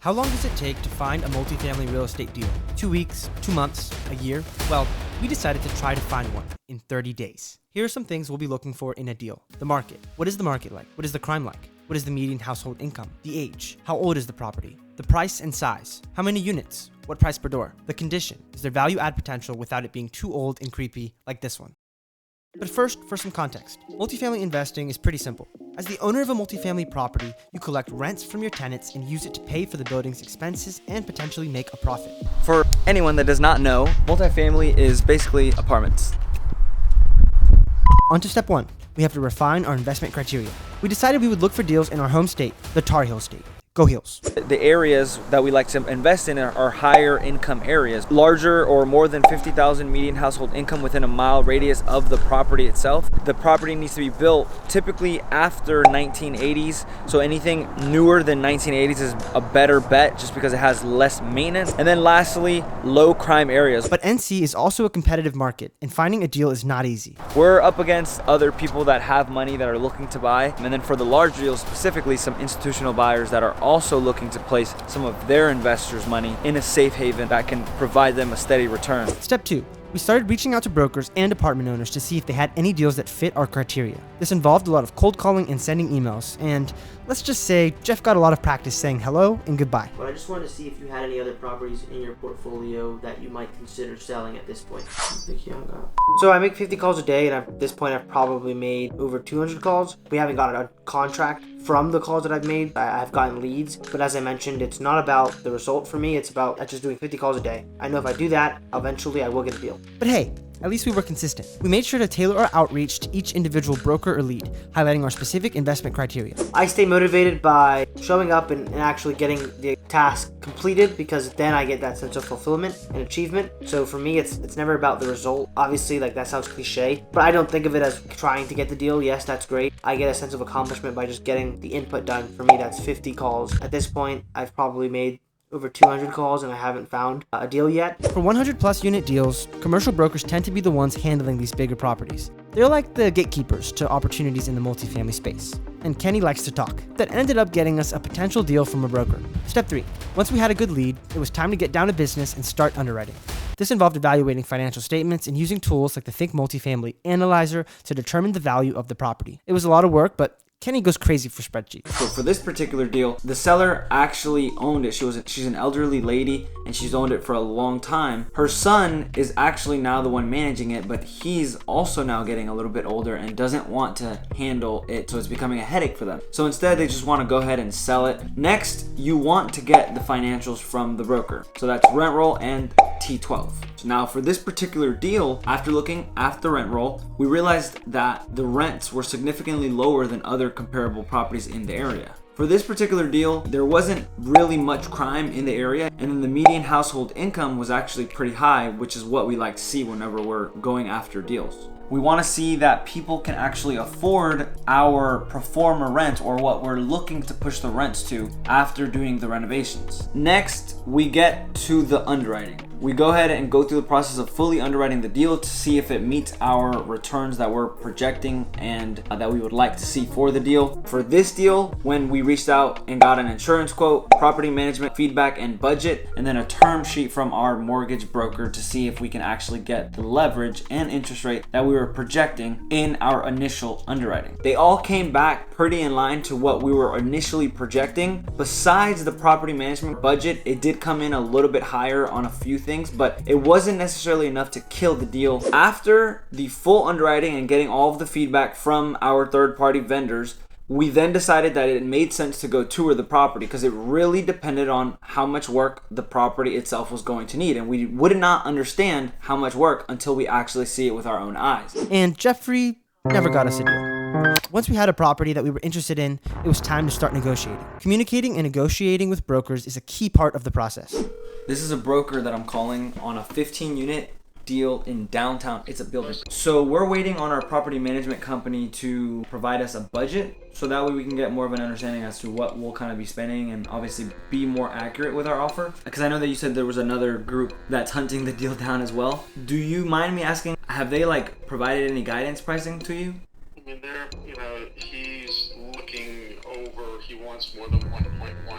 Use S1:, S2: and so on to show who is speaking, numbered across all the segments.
S1: How long does it take to find a multifamily real estate deal? 2 weeks, 2 months, a year? Well, we decided to try to find one in 30 days. Here are some things we'll be looking for in a deal. The market. What is the market like? What is the crime like? What is the median household income? The age. How old is the property? The price and size. How many units? What price per door? The condition. Is there value add potential without it being too old and creepy like this one? But first, for some context. Multifamily investing is pretty simple. As the owner of a multifamily property, you collect rents from your tenants and use it to pay for the building's expenses and potentially make a profit.
S2: For anyone that does not know, multifamily is basically apartments.
S1: On to step 1. We have to refine our investment criteria. We decided we would look for deals in our home state, the Tar Heel state. Go Heels.
S2: The areas that we like to invest in are higher income areas. Larger or more than 50,000 median household income within a mile radius of the property itself. The property needs to be built typically after 1980s. So anything newer than 1980s is a better bet just because it has less maintenance. And then lastly, low crime areas.
S1: But NC is also a competitive market and finding a deal is not easy.
S2: We're up against other people that have money that are looking to buy. And then for the large deals, specifically some institutional buyers that are also looking to place some of their investors' money in a safe haven that can provide them a steady return.
S1: Step 2. We started reaching out to brokers and apartment owners to see if they had any deals that fit our criteria. This involved a lot of cold calling and sending emails, and let's just say Jeff got a lot of practice saying hello and goodbye.
S3: But I just wanted to see if you had any other properties in your portfolio that you might consider selling at this point. So I make 50 calls a day, and at this point I've probably made over 200 calls. We haven't gotten a contract from the calls that I've made. I've gotten leads, but as I mentioned, it's not about the result for me. It's about just doing 50 calls a day. I know if I do that, eventually I will get a deal.
S1: But hey, at least we were consistent. We made sure to tailor our outreach to each individual broker or lead, highlighting our specific investment criteria.
S3: I stay motivated by showing up and actually getting the task completed, because then I get that sense of fulfillment and achievement. So for me, it's never about the result. Obviously, like that sounds cliche, but I don't think of it as trying to get the deal. Yes, that's great. I get a sense of accomplishment by just getting the input done. For me, that's 50 calls. At this point, I've probably made over 200 calls and I haven't found a deal yet.
S1: For 100 plus unit deals, commercial brokers tend to be the ones handling these bigger properties. They're like the gatekeepers to opportunities in the multifamily space. And Kenny likes to talk. That ended up getting us a potential deal from a broker. Step 3. Once we had a good lead, it was time to get down to business and start underwriting. This involved evaluating financial statements and using tools like the Think Multifamily Analyzer to determine the value of the property. It was a lot of work, but Kenny goes crazy for spreadsheets.
S2: So for this particular deal, the seller actually owned it. She's an elderly lady and she's owned it for a long time. Her son is actually now the one managing it, but he's also now getting a little bit older and doesn't want to handle it, so it's becoming a headache for them. So instead, they just want to go ahead and sell it. Next, you want to get the financials from the broker. So that's rent roll and T12. So now for this particular deal, after looking at the rent roll, we realized that the rents were significantly lower than other comparable properties in the area. For this particular deal, there wasn't really much crime in the area, and then the median household income was actually pretty high, which is what we like to see whenever we're going after deals. We want to see that people can actually afford our pro forma rent, or what we're looking to push the rents to after doing the renovations. Next, we get to the underwriting. We go ahead and go through the process of fully underwriting the deal to see if it meets our returns that we're projecting and that we would like to see for the deal. For this deal, when we reached out and got an insurance quote, property management feedback and budget, and then a term sheet from our mortgage broker to see if we can actually get the leverage and interest rate that we were projecting in our initial underwriting. They all came back pretty in line to what we were initially projecting. Besides the property management budget, it did come in a little bit higher on a few things, but it wasn't necessarily enough to kill the deal. After the full underwriting and getting all of the feedback from our third-party vendors, we then decided that it made sense to go tour the property, because it really depended on how much work the property itself was going to need, and we would not understand how much work until we actually see it with our own eyes.
S1: And Jeffrey never got us a deal. Once we had a property that we were interested in, it was time to start negotiating. Communicating and negotiating with brokers is a key part of the process.
S2: This is a broker that I'm calling on a 15-unit deal in downtown. It's a building. So we're waiting on our property management company to provide us a budget, so that way we can get more of an understanding as to what we'll kind of be spending and obviously be more accurate with our offer. Because I know that you said there was another group that's hunting the deal down as well. Do you mind me asking, have they provided any guidance pricing to you?
S4: I mean, he's looking over, he wants more than one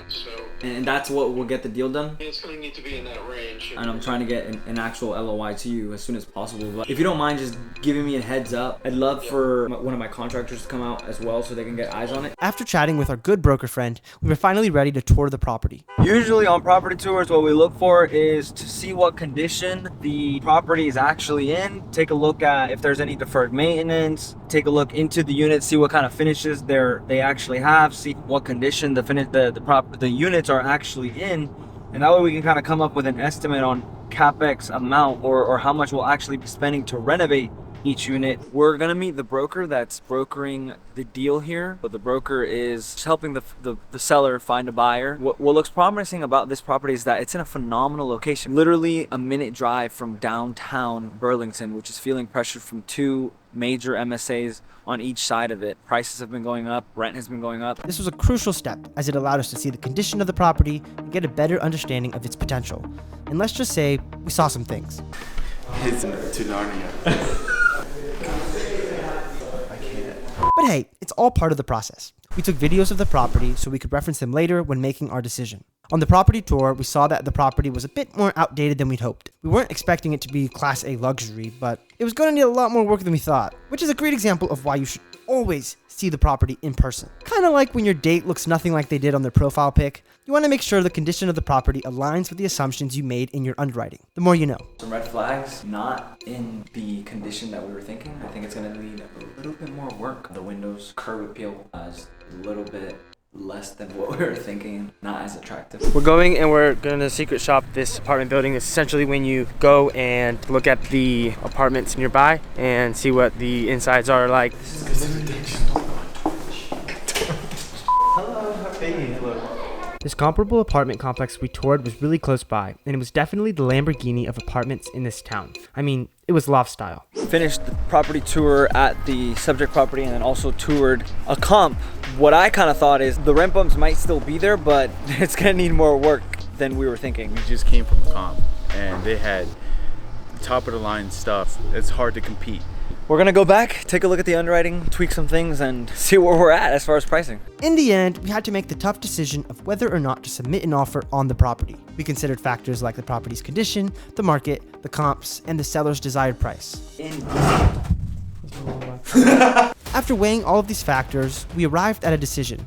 S4: So
S2: And that's what will get the deal done?
S4: it's going to need to be in that range.
S2: And I'm trying to get an actual LOI to you as soon as possible. But if you don't mind just giving me a heads up, I'd love for one of my contractors to come out as well so they can get eyes on it.
S1: After chatting with our good broker friend, we were finally ready to tour the property.
S2: Usually on property tours, what we look for is to see what condition the property is actually in. Take a look at if there's any deferred maintenance. Take a look into the units, see what kind of finishes they actually have. See what condition the units are actually in, and that way we can kind of come up with an estimate on capex amount or how much we'll actually be spending to renovate each unit. We're gonna meet the broker that's brokering the deal here, but the broker is just helping the seller find a buyer. What looks promising about this property is that it's in a phenomenal location, literally a minute drive from downtown Burlington, which is feeling pressure from 2 major MSAs on each side of it. Prices have been going up, rent has been going up.
S1: This was a crucial step as it allowed us to see the condition of the property and get a better understanding of its potential. And let's just say we saw some things.
S5: It's to Narnia.
S1: But hey, it's all part of the process. We took videos of the property so we could reference them later when making our decision. On the property tour, we saw that the property was a bit more outdated than we'd hoped. We weren't expecting it to be Class A luxury, but it was going to need a lot more work than we thought, which is a great example of why you should always see the property in person. Kind of like when your date looks nothing like they did on their profile pic, you want to make sure the condition of the property aligns with the assumptions you made in your underwriting. The more you know.
S2: Some red flags, not in the condition that we were thinking. I think it's gonna need a little bit more work. The windows curb appeal is a little bit less than what we were thinking, not as attractive.
S1: We're going and we're going to secret shop this apartment building. It's essentially when you go and look at the apartments nearby and see what the insides are like. This comparable apartment complex we toured was really close by, and it was definitely the Lamborghini of apartments in this town. I mean, it was loft style.
S2: Finished the property tour at the subject property and then also toured a comp. What I kind of thought is the rent bumps might still be there, but it's gonna need more work than we were thinking.
S5: We just came from a comp and they had top of the line stuff. It's hard to compete.
S2: We're gonna go back, take a look at the underwriting, tweak some things, and see where we're at as far as pricing.
S1: In the end, we had to make the tough decision of whether or not to submit an offer on the property. We considered factors like the property's condition, the market, the comps, and the seller's desired price. After weighing all of these factors, we arrived at a decision.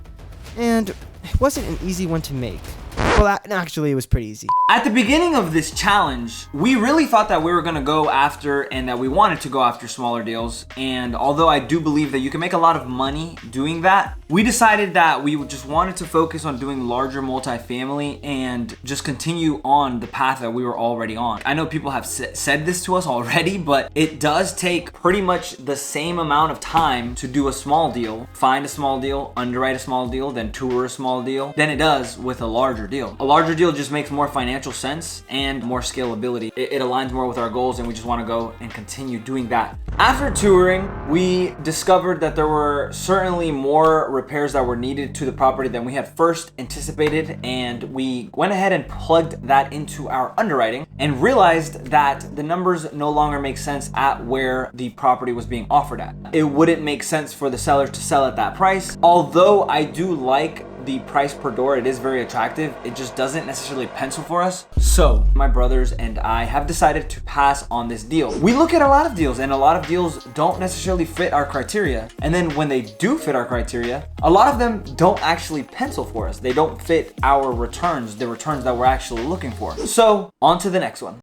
S1: And it wasn't an easy one to make. Well, actually, it was pretty easy.
S2: At the beginning of this challenge, we really thought that we were gonna go after and that we wanted to go after smaller deals. And although I do believe that you can make a lot of money doing that, we decided that we just wanted to focus on doing larger multifamily and just continue on the path that we were already on. I know people have said this to us already, but it does take pretty much the same amount of time to do a small deal, find a small deal, underwrite a small deal, then tour a small deal, than it does with a larger deal. A larger deal just makes more financial sense and more scalability. It aligns more with our goals, and we just want to go and continue doing that. After touring, we discovered that there were certainly more repairs that were needed to the property than we had first anticipated, and we went ahead and plugged that into our underwriting and realized that the numbers no longer make sense at where the property was being offered at. It wouldn't make sense for the seller to sell at that price. Although I do like the price per door, it is very attractive, it just doesn't necessarily pencil for us. So my brothers and I have decided to pass on this deal. We look at a lot of deals, and a lot of deals don't necessarily fit our criteria, and then when they do fit our criteria, a lot of them don't actually pencil for us. They don't fit our returns, the returns that we're actually looking for. So on to the next one.